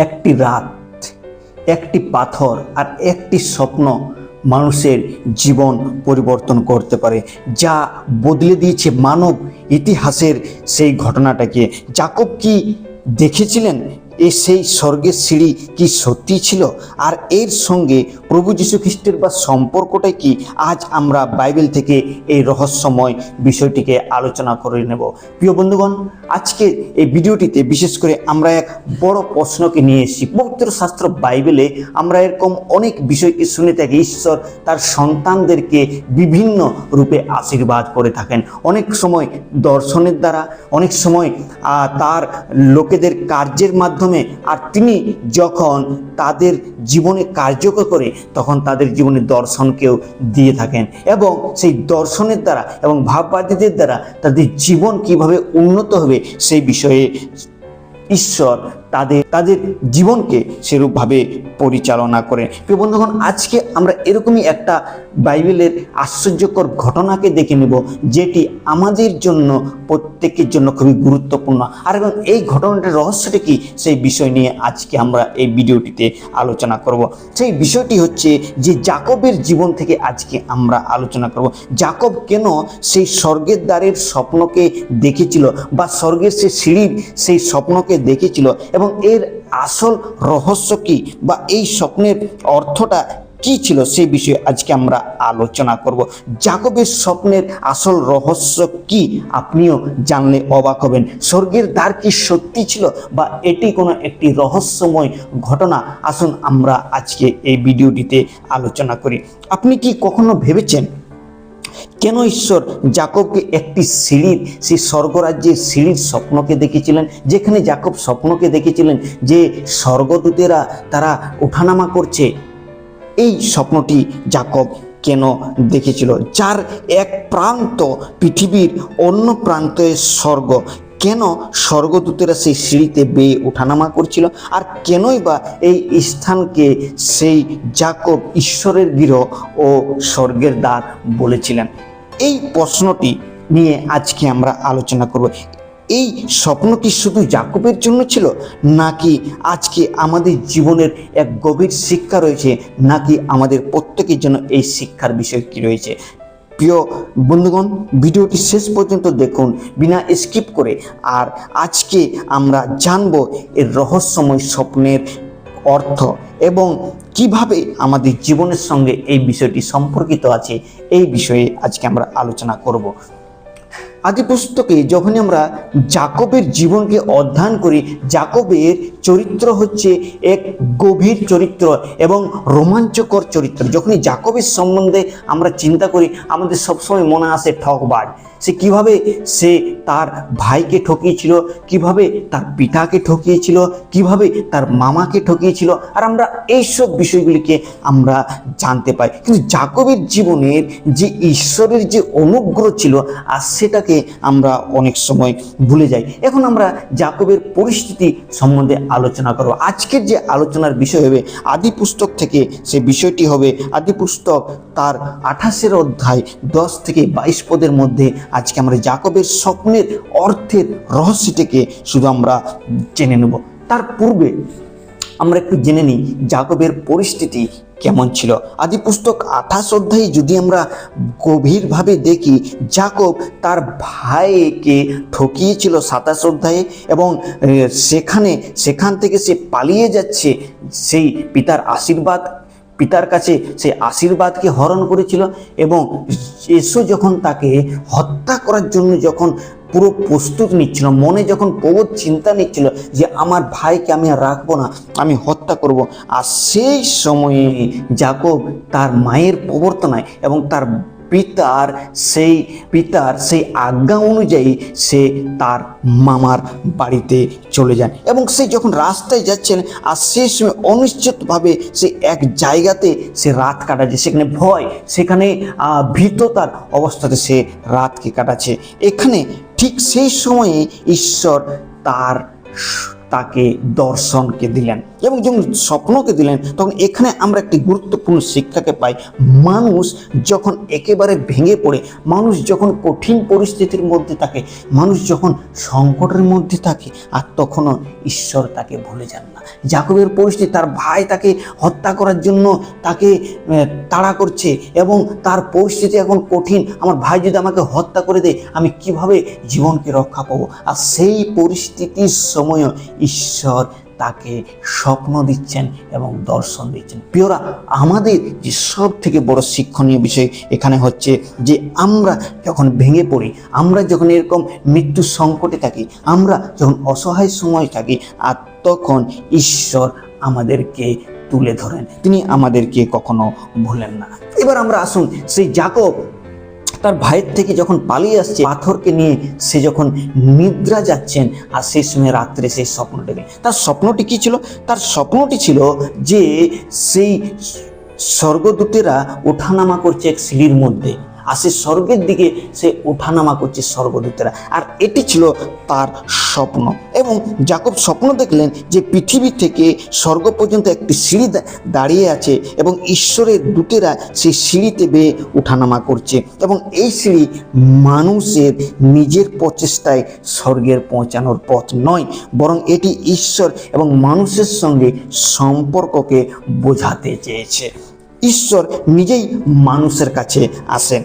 একটি রাত, একটি পাথর আর একটি স্বপ্ন মানুষের জীবন পরিবর্তন করতে পারে, যা বদলে দিয়েছে মানব ইতিহাসের সেই ঘটনাটাকে। যাকব কি দেখেছিলেন সেই স্বর্গের সিঁড়ি কি সত্যি ছিল? আর এর সঙ্গে প্রভু যীশু খ্রিস্টের বা সম্পর্কটাই কি? আজ আমরা বাইবেল থেকে এই রহস্যময় বিষয়টিকে আলোচনা করে নেব। প্রিয় বন্ধুগণ, আজকে এই ভিডিওটিতে বিশেষ করে আমরা এক বড় প্রশ্নকে নিয়ে এসেছি। পবিত্র শাস্ত্র বাইবেলে আমরা এরকম অনেক বিষয়কে শুনে থাকি। ঈশ্বর তার সন্তানদেরকে বিভিন্ন রূপে আশীর্বাদ করে থাকেন, অনেক সময় দর্শনের দ্বারা, অনেক সময় তার লোকেদের কার্যের মাধ্যমে। আর তিনি যখন তাদের জীবনে কার্যকর করে তখন তাদের জীবনে দর্শনকেও দিয়ে থাকেন, এবং সেই দর্শনের দ্বারা এবং ভাববাদীদের দ্বারা তাদের জীবন কিভাবে উন্নত হবে সেই বিষয়ে ঈশ্বর তাদের জীবনকে সেরূপভাবে পরিচালনা করেন। প্রিয় বন্ধুগণ, আজকে আমরা এরকমই একটা বাইবেলের আশ্চর্যকর ঘটনাকে দেখে নেব, যেটি আমাদের জন্য, প্রত্যেকের জন্য খুবই গুরুত্বপূর্ণ। আর এবং এই ঘটনাটার রহস্যটা কি সেই বিষয় নিয়ে আজকে আমরা এই ভিডিওটিতে আলোচনা করব। সেই বিষয়টি হচ্ছে যে যাকবের জীবন থেকে আজকে আমরা আলোচনা করব। যাকব কেন সেই স্বর্গের দ্বারের স্বপ্নকে দেখেছিল, বা স্বর্গের সেই সিঁড়ির সেই স্বপ্নকে দেখেছিল, এবং এর আসল রহস্য কি, বা এই স্বপ্নের অর্থটা কি ছিল, সেই বিষয়ে আজকে আমরা আলোচনা করব। যাকবের স্বপ্নের আসল রহস্য কি আপনিও জানলে অবাক হবেন। স্বর্গের দ্বার কি সত্যি ছিল, বা এটি কোনো একটি রহস্যময় ঘটনা? আসুন আমরা আজকে এই ভিডিওটিতে আলোচনা করি। আপনি কি কখনো ভেবেছেন কেন ঈশ্বর যাকবকে একটি সিঁড়ির, সেই স্বর্গরাজ্যের সিঁড়ির স্বপ্নকে দেখেছিলেন? যেখানে যাকব স্বপ্নকে দেখেছিলেন যে স্বর্গদূতেরা তারা ওঠানামা করছে, এই স্বপ্নটি যাকব কেন দেখেছিল? যার এক প্রান্ত পৃথিবীর, অন্য প্রান্তে স্বর্গ, কেন স্বর্গদূতেরা সেই সিঁড়িতে বেয়ে ওঠানামা করছিল? আর কেনই বা এই স্থানকে সেই যাকব ঈশ্বরের গৃহ ও স্বর্গের দ্বার বলেছিলেন? এই প্রশ্নটি নিয়ে আজকে আমরা আলোচনা করব। এই স্বপ্ন কি শুধু যাকবের জন্য ছিল, নাকি আজকে আমাদের জীবনের এক গভীর শিক্ষা রয়েছে, নাকি আমাদের প্রত্যেকের জন্য এই শিক্ষার বিষয় কি রয়েছে? প্রিয় বন্ধুগণ, ভিডিওটি শেষ পর্যন্ত দেখুন বিনা স্কিপ করে। আর আজকে আমরা জানব এর রহস্যময় স্বপ্নের অর্থ এবং কিভাবে আমাদের জীবনের সঙ্গে এই বিষয়টি সম্পর্কিত আছে, এই বিষয়ে আজকে আমরা আলোচনা করব। আদি পুস্তকে যখনই আমরা যাকবের জীবনকে অধ্যয়ন করি, যাকবের চরিত্র হচ্ছে এক গভীর চরিত্র এবং রোমাঞ্চকর চরিত্র। যখনই যাকবের সম্বন্ধে আমরা চিন্তা করি, আমাদের সবসময় মনে আসে ঠকবাজ। সে কিভাবে সে তার ভাইকে ঠকিয়েছিল, কিভাবে তার পিতাকে ঠকিয়েছিল, কিভাবে তার মামাকে ঠকিয়েছিল, আর আমরা এইসব বিষয়গুলিকে আমরা জানতে পাই। কিন্তু যাকবের জীবনের যে ঈশ্বরের যে অনুগ্রহ ছিল, আর সেটাকে আমরা অনেক সময় ভুলে যাই। এখন আমরা যাকবের পরিস্থিতি সম্বন্ধে আলোচনা করব। আজকের যে আলোচনার বিষয় হবে আদি পুস্তক থেকে, সে বিষয়টি হবে আদি পুস্তক তার 28 অধ্যায় 10 থেকে 22 পদের মধ্যে। আজকে আমরা যাকবের স্বপ্নের অর্থের রহস্যটিকে শুধু আমরা জেনে নেব। তার পূর্বে আমরা একটু জেনে নিই যাকবের পরিস্থিতি কেমন ছিল। আদি পুস্তক 28 অধ্যায়ে যদি আমরা গভীরভাবে দেখি, যাকব তার ভাইকে ঠকিয়েছিল 27 অধ্যায়ে, এবং সেখান থেকে সে পালিয়ে যাচ্ছে সেই পিতার কাছে সেই আশীর্বাদকে হরণ করেছিল, এবং এসো যখন তাকে হত্যা করার জন্য যখন পুরো প্রস্তুত নিচ্ছিল, মনে যখন প্রবল চিন্তা নিচ্ছিল যে আমার ভাইকে আমি আর রাখবো না, আমি হত্যা করব, আর সেই সময়ে যাকব তার মায়ের প্রবর্তনায় এবং তার পিতার সেই আজ্ঞা অনুযায়ী সে তার মামার বাড়িতে চলে যান। এবং সে যখন রাস্তায় যাচ্ছেন, আর সেই সময় অনিশ্চিতভাবে সে এক জায়গাতে সে রাত কাটাচ্ছে, সেখানে ভয়, সেখানে ভীততার অবস্থাতে সে রাতকে কাটাচ্ছে। এখানে ঠিক সেই সময়ে ঈশ্বর তার তাকে দর্শনকে দিলেন এবং যখন স্বপ্নকে দিলেন, তখন এখানে আমরা একটি গুরুত্বপূর্ণ শিক্ষাকে পাই। মানুষ যখন একেবারে ভেঙে পড়ে, মানুষ যখন কঠিন পরিস্থিতির মধ্যে থাকে, মানুষ যখন সংকটের মধ্যে থাকে, আর তখনও ঈশ্বর তাকে ভুলে যান না। যাকবের পরিস্থিতি, তার ভাই তাকে হত্যা করার জন্য তাকে তাড়া করছে এবং তার পরিস্থিতি এখন কঠিন। আমার ভাই যদি আমাকে হত্যা করে দেয়, আমি কিভাবে জীবনকে রক্ষা পাবো? আর সেই পরিস্থিতির সময়ও ঈশ্বর তাকে স্বপ্ন দিচ্ছেন এবং দর্শন দিচ্ছেন। প্রিয়রা, আমাদের যে সব থেকে বড় শিক্ষণীয় বিষয় এখানে হচ্ছে যে আমরা যখন ভেঙে পড়ি, আমরা যখন এরকম মৃত্যু সংকটে থাকি, আমরা যখন অসহায় সময় থাকি, আর তখন ঈশ্বর আমাদেরকে তুলে ধরেন, তিনি আমাদেরকে কখনো ভুলেন না। এবার আমরা আসুন, সেই যাকব তার ভাইয়ের থেকে যখন পালিয়ে আসছে পাথরকে নিয়ে, সে যখন নিদ্রা যাচ্ছেন, আর সেই সময় রাত্রে সেই স্বপ্ন দেখে। তার স্বপ্নটি কি ছিল? তার স্বপ্নটি ছিল যে সেই স্বর্গদূতেরা ওঠানামা করছে এক সিঁড়ির মধ্যে, আর সে স্বর্গের দিকে সে ওঠানামা করছে স্বর্গদূতেরা, আর এটি ছিল তার স্বপ্ন। এবং যাকব স্বপ্ন দেখলেন যে পৃথিবী থেকে স্বর্গ পর্যন্ত একটি সিঁড়ি দাঁড়িয়ে আছে এবং ঈশ্বরের দূতেরা সেই সিঁড়িতে বেয়ে ওঠানামা করছে, এবং এই সিঁড়ি মানুষের নিজের প্রচেষ্টায় স্বর্গের পৌঁছানোর পথ নয়, বরং এটি ঈশ্বর এবং মানুষের সঙ্গে সম্পর্ককে বোঝাতে চেয়েছে। ঈশ্বর নিজেই মানুষের কাছে আসেন।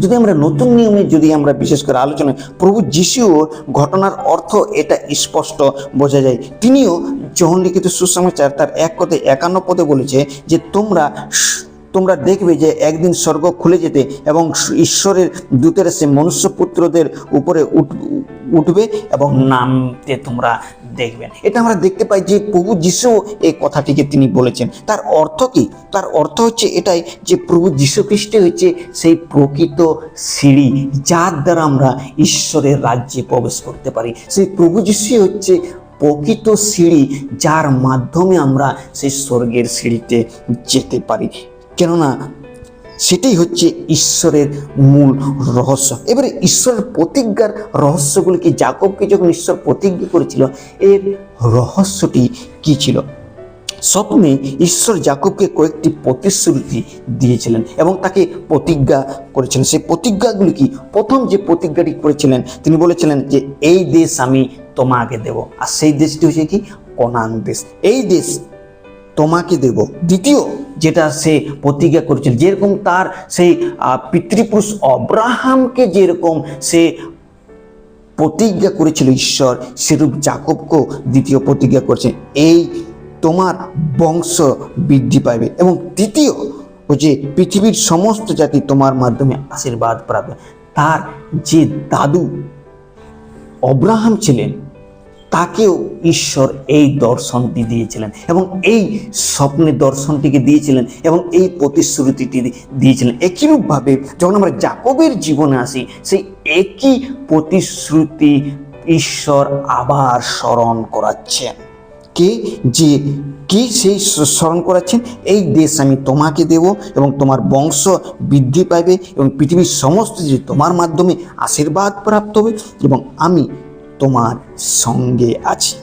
যদি আমরা নতুন নিয়মে যদি আমরা বিশেষ করে আলোচনা, প্রভু যিশুর ঘটনার অর্থ এটা স্পষ্ট বোঝা যায়। তিনিও যোহন লিখিত সুসমাচার তার 1:51 বলেছে যে তোমরা দেখবে যে একদিন স্বর্গ খুলে যেতে এবং ঈশ্বরের দূতেরা সে মনুষ্যপুত্রদের উপরে উঠবে এবং নামতে তোমরা দেখবেন। এটা আমরা দেখতে পাই যে প্রভু যিশু এই কথাটিকে তিনি বলেছেন। তার অর্থ কি? তার অর্থ হচ্ছে এটাই যে প্রভু যীশু খ্রিস্ট হচ্ছে সেই প্রকৃত সিঁড়ি, যার দ্বারা আমরা ঈশ্বরের রাজ্যে প্রবেশ করতে পারি। সেই প্রভু যিশু হচ্ছে প্রকৃত সিঁড়ি, যার মাধ্যমে আমরা সেই স্বর্গের সিঁড়িতে যেতে পারি। কেননা সেটাই হচ্ছে ঈশ্বরের মূল রহস্য। এবারে ঈশ্বরের প্রতিজ্ঞার রহস্যগুলি কি? যাকবকে যখন ঈশ্বর প্রতিজ্ঞা করেছিল, এর রহস্যটি কি ছিল? স্বপ্নে ঈশ্বর যাকবকে কয়েকটি প্রতিশ্রুতি দিয়েছিলেন এবং তাকে প্রতিজ্ঞা করেছিলেন। সেই প্রতিজ্ঞাগুলি কি? প্রথম যে প্রতিজ্ঞাটি করেছিলেন, তিনি বলেছিলেন যে এই দেশ আমি তোমাকে দেব, আর সেই দেশটি হচ্ছে কি? কনান দেশ। এই দেশ তোমাকে দেব। দ্বিতীয় যেটা সে প্রতিজ্ঞা করেছিল, যেরকম তার সেই পিতৃপুরুষ অব্রাহামকে যেরকম সে প্রতিজ্ঞা করেছিল ঈশ্বর, সেরূপ যাকবকেও দ্বিতীয় প্রতিজ্ঞা করেছে, এই তোমার বংশ বৃদ্ধি পাবে। এবং তৃতীয় যে পৃথিবীর সমস্ত জাতি তোমার মাধ্যমে আশীর্বাদ পাবে। তার যে দাদু অব্রাহাম ছিলেন, তাকেও ঈশ্বর এই দর্শনটি দিয়েছিলেন এবং এই স্বপ্নের দর্শনটিকে দিয়েছিলেন এবং এই প্রতিশ্রুতিটি দিয়েছিলেন। একইরূপভাবে যখন আমরা যাকবের জীবনে আসি, সেই একই প্রতিশ্রুতি ঈশ্বর আবার স্মরণ করাচ্ছেন। কি সেই স্মরণ করাচ্ছেন? এই দেশ আমি তোমাকে দেব এবং তোমার বংশ বৃদ্ধি পাবে এবং পৃথিবীর সমস্ত যে তোমার মাধ্যমে আশীর্বাদ প্রাপ্ত হবে এবং আমি তোমার সঙ্গে আছি।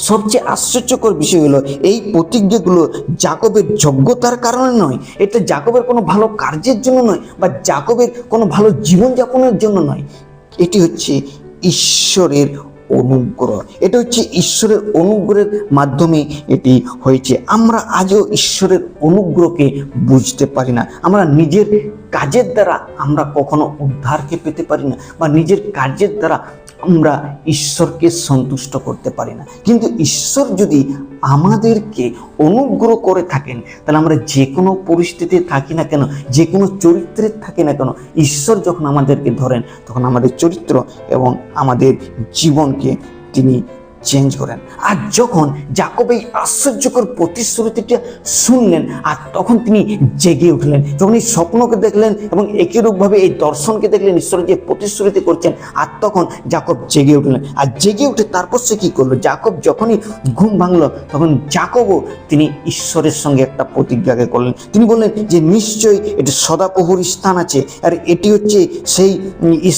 সবচেয়ে আশ্চর্যকর বিষয় হলো, এই প্রতিজ্ঞাগুলো যাকবের যোগ্যতার কারণে নয়, এটা যাকবের কোনো ভালো কার্যের জন্য নয়, বা যাকবের কোনো ভালো জীবনযাপনের জন্য নয়। এটি হচ্ছে ঈশ্বরের অনুগ্রহ। এটা হচ্ছে ঈশ্বরের অনুগ্রহের মাধ্যমে এটি হয়েছে। আমরা আজও ঈশ্বরের অনুগ্রহকে বুঝতে পারি না। আমরা নিজের কাজের দ্বারা আমরা কখনো উদ্ধারকে পেতে পারি না, বা নিজের কাজের দ্বারা আমরা ঈশ্বরকে সন্তুষ্ট করতে পারি না। কিন্তু ঈশ্বর যদি আমাদেরকে অনুগ্রহ করে থাকেন, তাহলে আমরা যে কোনো পরিস্থিতিতে থাকি না কেন, যে কোনো চরিত্রে থাকি না কেন, ঈশ্বর যখন আমাদেরকে ধরেন, তখন আমাদের চরিত্র এবং আমাদের জীবনকে তিনি চেঞ্জ করেন। আর যখন যাকব এই আশ্চর্যকর প্রতিশ্রুতিটা শুনলেন, আর তখন তিনি জেগে উঠলেন। যখন এই স্বপ্নকে দেখলেন এবং একইরূপভাবে এই দর্শনকে দেখলেন, ঈশ্বরের যে প্রতিশ্রুতি করছেন, আর তখন যাকব জেগে উঠলেন। আর জেগে উঠে তারপর সে কী করলো? যাকব যখনই ঘুম ভাঙলো, তখন যাকবও তিনি ঈশ্বরের সঙ্গে একটা প্রতিজ্ঞাকে করলেন। তিনি বললেন যে নিশ্চয়ই এটি সদাপ্রভুর স্থান আছে, আর এটি হচ্ছে সেই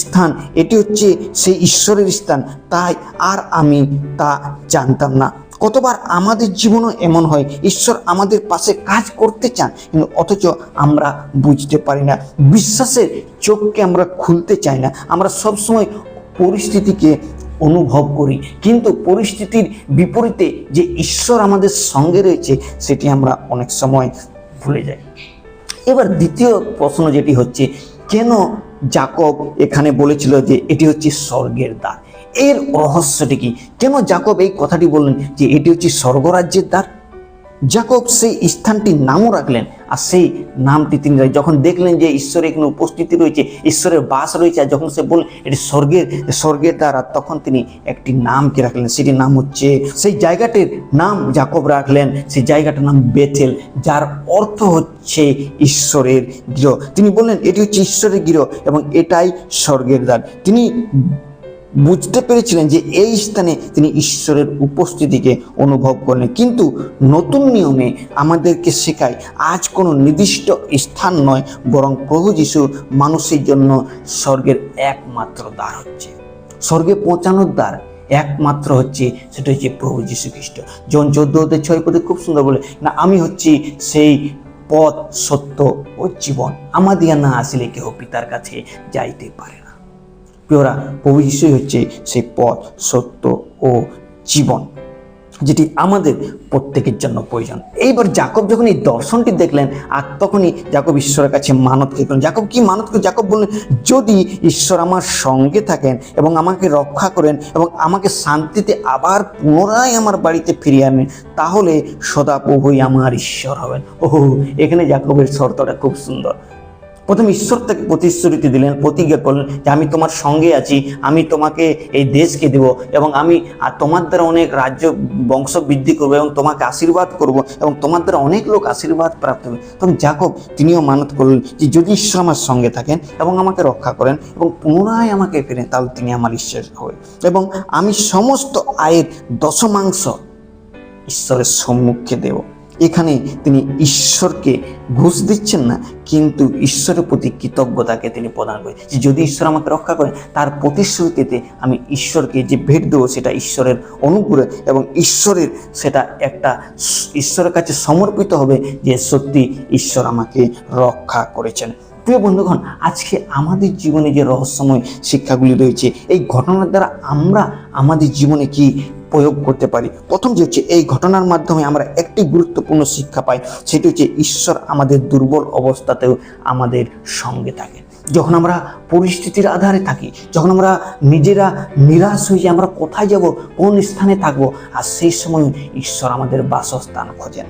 স্থান, এটি হচ্ছে সেই ঈশ্বরের স্থান, তাই আর আমি তা জানতাম না। কতবার আমাদের জীবনও এমন হয়, ঈশ্বর আমাদের পাশে কাজ করতে চান, কিন্তু অথচ আমরা বুঝতে পারি না। বিশ্বাসের চোখকে আমরা খুলতে চাই না। আমরা সবসময় পরিস্থিতিকে অনুভব করি, কিন্তু পরিস্থিতির বিপরীতে যে ঈশ্বর আমাদের সঙ্গে রয়েছে সেটি আমরা অনেক সময় ভুলে যাই। এবার দ্বিতীয় প্রশ্ন যেটি হচ্ছে, কেন যাকব এখানে বলেছিল যে এটি হচ্ছে স্বর্গের দ্বার? এর রহস্যটি কি? কেন যাকব এই কথাটি বললেন যে এটি হচ্ছে স্বর্গরাজ্যের দ্বার? যাকব সেই স্থানটির নামও রাখলেন, আর সেই নামটি তিনি যখন দেখলেন যে ঈশ্বরের এখানে উপস্থিতি রয়েছে, ঈশ্বরের বাস রয়েছে, আর যখন সে বললেন এটি স্বর্গের দ্বার, আর তখন তিনি একটি নামকে রাখলেন, সেটির নাম হচ্ছে, সেই জায়গাটির নাম যাকব রাখলেন, সেই জায়গাটার নাম বেথেল, যার অর্থ হচ্ছে ঈশ্বরের গৃহ। তিনি বললেন এটি হচ্ছে ঈশ্বরের গৃহ এবং এটাই স্বর্গের দ্বার। তিনি বুঝতে পেরেছিলেন যে এই স্থানে তিনি ঈশ্বরের উপস্থিতিকে অনুভব করলেন। কিন্তু নতুন নিয়মে আমাদেরকে শেখায় আজ কোনো নির্দিষ্ট স্থান নয়, বরং প্রভু যীশু মানুষের জন্য স্বর্গের একমাত্র দ্বার হচ্ছে, স্বর্গে পৌঁছানোর দ্বার একমাত্র হচ্ছে, সেটা হচ্ছে প্রভু যীশু খ্রিস্ট। জন 14:6 খুব সুন্দর বলে, না আমি হচ্ছি সেই পথ, সত্য ও জীবন, আমাদিয়া না আসলে কেহ পিতার কাছে যাইতে পারে না। প্রিয়রা, প্রভু যীশুই হচ্ছে সেই পথ, সত্য ও জীবন, যেটি আমাদের প্রত্যেকের জন্য প্রয়োজন। এইবার যাকব যখন এই দর্শনটি দেখলেন, আর তখনই যাকব ঈশ্বরের কাছে মানত করলেন। যাকব কি মানত করে? যাকব বললেন, যদি ঈশ্বর আমার সঙ্গে থাকেন এবং আমাকে রক্ষা করেন এবং আমাকে শান্তিতে আবার পুনরায় আমার বাড়িতে ফিরিয়ে আনেন, তাহলে সদাপ্রভুই আমার ঈশ্বর হবেন। ওহো, এখানে যাকবের শর্তটা খুব সুন্দর। প্রথম ঈশ্বর তাকে প্রতিশ্রুতি দিলেন, প্রতিজ্ঞা করলেন যে আমি তোমার সঙ্গে আছি, আমি তোমাকে এই দেশকে দেব এবং আমি তোমার দ্বারা অনেক রাজ্য বংশ বৃদ্ধি করবো এবং তোমাকে আশীর্বাদ করব এবং তোমার দ্বারা অনেক লোক আশীর্বাদ প্রাপ্ত হবে। তখন যাকব তিনিও মানত করলেন যে যদি ঈশ্বর আমার সঙ্গে থাকেন এবং আমাকে রক্ষা করেন এবং পুনরায় আমাকে ফেরেন, তাহলে তিনি আমার ঈশ্বর হবে এবং আমি সমস্ত আয়ের দশমাংশ ঈশ্বরের সম্মুখে দেব। এখানে তিনি ঈশ্বরকে ঘুষ দিচ্ছেন না, কিন্তু ঈশ্বরের প্রতি কৃতজ্ঞতাকে তিনি প্রদান করেন যে যদি ঈশ্বর আমাকে রক্ষা করেন, তার প্রতিশ্রুতিতে আমি ঈশ্বরকে যে ভেট দেবো সেটা ঈশ্বরের অনুগ্রহ এবং ঈশ্বরের সেটা একটা ঈশ্বরের কাছে সমর্পিত হবে যে সত্যি ঈশ্বর আমাকে রক্ষা করেছেন। প্রিয় বন্ধুগণ, আজকে আমাদের জীবনে যে রহস্যময় শিক্ষাগুলি রয়েছে, এই ঘটনার দ্বারা আমরা আমাদের জীবনে কি প্রয়োগ করতে পারি? প্রথম যে হচ্ছে, এই ঘটনার মাধ্যমে আমরা একটি গুরুত্বপূর্ণ শিক্ষা পাই, সেটি হচ্ছে ঈশ্বর আমাদের দুর্বল অবস্থাতেও আমাদের সঙ্গে থাকেন। যখন আমরা পরিস্থিতির আধারে থাকি, যখন আমরা নিজেরা নিরাশ হয়ে যাই, আমরা কোথায় যাব, কোন স্থানে থাকবো, আর সেই সময় ঈশ্বর আমাদের বাসস্থান খোঁজেন।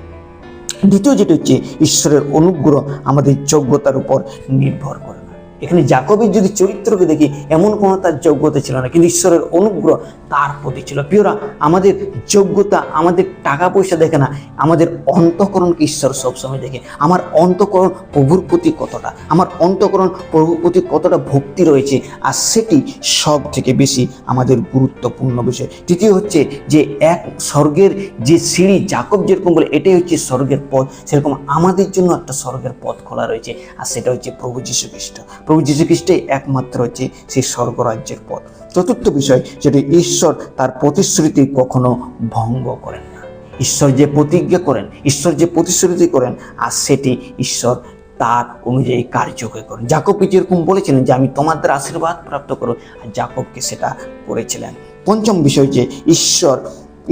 দ্বিতীয় যেটি হচ্ছে, ঈশ্বরের অনুগ্রহ আমাদের যোগ্যতার উপর নির্ভর করে না। এখানে যাকবের যদি চরিত্রকে দেখি, এমন কোনো তার যোগ্যতা ছিল না, কিন্তু ঈশ্বরের অনুগ্রহ তার প্রতি ছিল। প্রিয়রা, আমাদের যোগ্যতা আমাদের টাকা পয়সা দেখে না, আমাদের অন্তঃকরণকে ঈশ্বর সবসময় দেখে। আমার অন্তঃকরণ প্রভুর প্রতি কতটা, আমার অন্তঃকরণ প্রভুর প্রতি কতটা ভক্তি রয়েছে, আর সেটি সব থেকে বেশি আমাদের গুরুত্বপূর্ণ বিষয়। তৃতীয় হচ্ছে যে এক স্বর্গের যে সিঁড়ি, যাকব যেরকম বলে এটাই হচ্ছে স্বর্গের পথ, সেরকম আমাদের জন্য একটা স্বর্গের পথ খোলা রয়েছে, আর সেটা হচ্ছে প্রভু যীশু খ্রিস্ট। প্রভু যীশু খ্রিস্টই একমাত্র হচ্ছে সেই স্বর্গরাজ্যের পথ। চতুর্থ বিষয়, যেটি ঈশ্বর তার প্রতিশ্রুতি কখনো ভঙ্গ করেন না। ঈশ্বর যে প্রতিজ্ঞা করেন, ঈশ্বর যে প্রতিশ্রুতি করেন, আর সেটি ঈশ্বর তার অনুযায়ী কার্যকর করেন। যাকবকে যেরকম বলেছিলেন যে আমি তোমার দ্বারা আশীর্বাদ প্রাপ্ত করো, আর যাকবকে সেটা করেছিলেন। পঞ্চম বিষয়, যে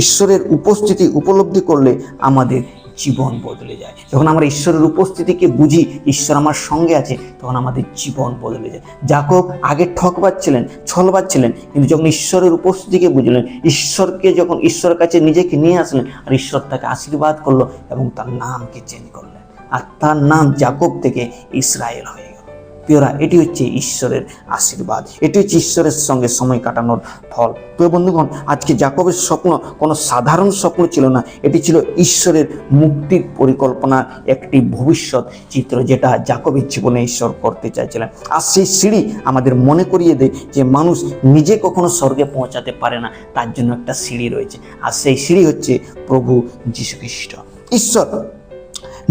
ঈশ্বরের উপস্থিতি উপলব্ধি করলে আমাদের জীবন বদলে যায়। যখন আমরা ঈশ্বরের উপস্থিতিকে বুঝি, ঈশ্বর আমার সঙ্গে আছে, তখন আমাদের জীবন বদলে যায়। যাকব আগে ঠকবাচ্ছিলেন, ছলবাচ্ছিলেন, কিন্তু যখন ঈশ্বরের উপস্থিতিকে বুঝলেন, ঈশ্বরকে যখন ঈশ্বরের কাছে নিজেকে নিয়ে আসলেন, আর ঈশ্বর তাকে আশীর্বাদ করলো এবং তার নামকে চেঞ্জ করলেন, আর তার নাম যাকব থেকে ইসরায়েল হয়ে গেল। প্রিয়রা, এটি হচ্ছে ঈশ্বরের আশীর্বাদ, এটি হচ্ছে ঈশ্বরের সঙ্গে সময় কাটানোর ফল। প্রিয় বন্ধুগণ, আজকে যাকবের স্বপ্ন কোনো সাধারণ স্বপ্ন ছিল না, এটি ছিল ঈশ্বরের মুক্তির পরিকল্পনার একটি ভবিষ্যৎ চিত্র, যেটা যাকবের জীবনে ঈশ্বর করতে চাইছিলেন। আর সেই সিঁড়ি আমাদের মনে করিয়ে দেয় যে মানুষ নিজে কখনো স্বর্গে পৌঁছাতে পারে না, তার জন্য একটা সিঁড়ি রয়েছে, আর সেই সিঁড়ি হচ্ছে প্রভু যীশু খ্রিস্ট। ঈশ্বর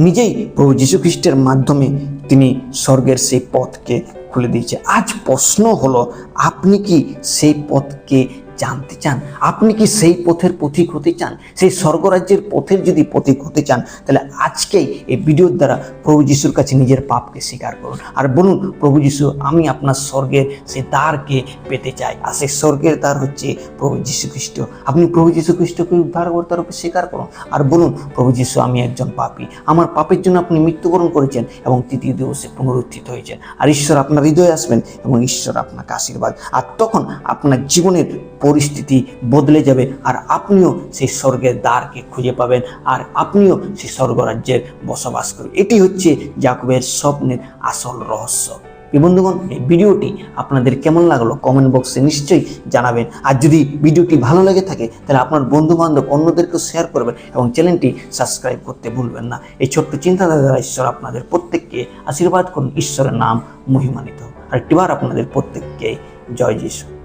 নিজেই প্রভু যীশু খ্রিস্টের মাধ্যমে তিনি স্বর্গের সেই পথকে খুলে দিয়েছে। আজ প্রশ্ন হলো, আপনি কি সেই পথকে জানতে চান? আপনি কি সেই পথের পথিক হতে চান? সেই স্বর্গরাজ্যের পথের যদি পথিক হতে চান, তাহলে আজকেই এই ভিডিওর দ্বারা প্রভু যিশুর কাছে নিজের পাপকে স্বীকার করুন আর বলুন, প্রভু যিশু, আমি আপনার স্বর্গের সেই দ্বারকে পেতে চাই। আর সেই স্বর্গের দ্বার হচ্ছে প্রভু যীশু খ্রিস্ট। আপনি প্রভু যীশু খ্রিস্টকে উদ্ধারকর্তার রূপে স্বীকার করুন আর বলুন, প্রভু যীশু, আমি একজন পাপী, আমার পাপের জন্য আপনি মৃত্যুবরণ করেছেন এবং তৃতীয় দিবসে পুনরুত্থিত হয়েছেন। আর ঈশ্বর আপনার হৃদয়ে আসবেন এবং ঈশ্বর আপনাকে আশীর্বাদ, আর তখন আপনার জীবনের পরিস্থিতি বদলে যাবে আর আপনিও সেই স্বর্গের দ্বারকে খুঁজে পাবেন আর আপনিও সেই স্বর্গরাজ্যের বসবাস করবেন। এটি হচ্ছে যাকবের স্বপ্নের আসল রহস্য। বন্ধুগণ, এই ভিডিওটি আপনাদের কেমন লাগলো কমেন্ট বক্সে নিশ্চয়ই জানাবেন। আর যদি ভিডিওটি ভালো লেগে থাকে তাহলে আপনার বন্ধু বান্ধব অন্যদেরকেও শেয়ার করবেন এবং চ্যানেলটি সাবস্ক্রাইব করতে ভুলবেন না। এই ছোট্ট চিন্তাধারা দ্বারা ঈশ্বর আপনাদের প্রত্যেককে আশীর্বাদ করুন। ঈশ্বরের নাম মহিমান্বিত। আর একটিবার আপনাদের প্রত্যেককে জয় যিশু।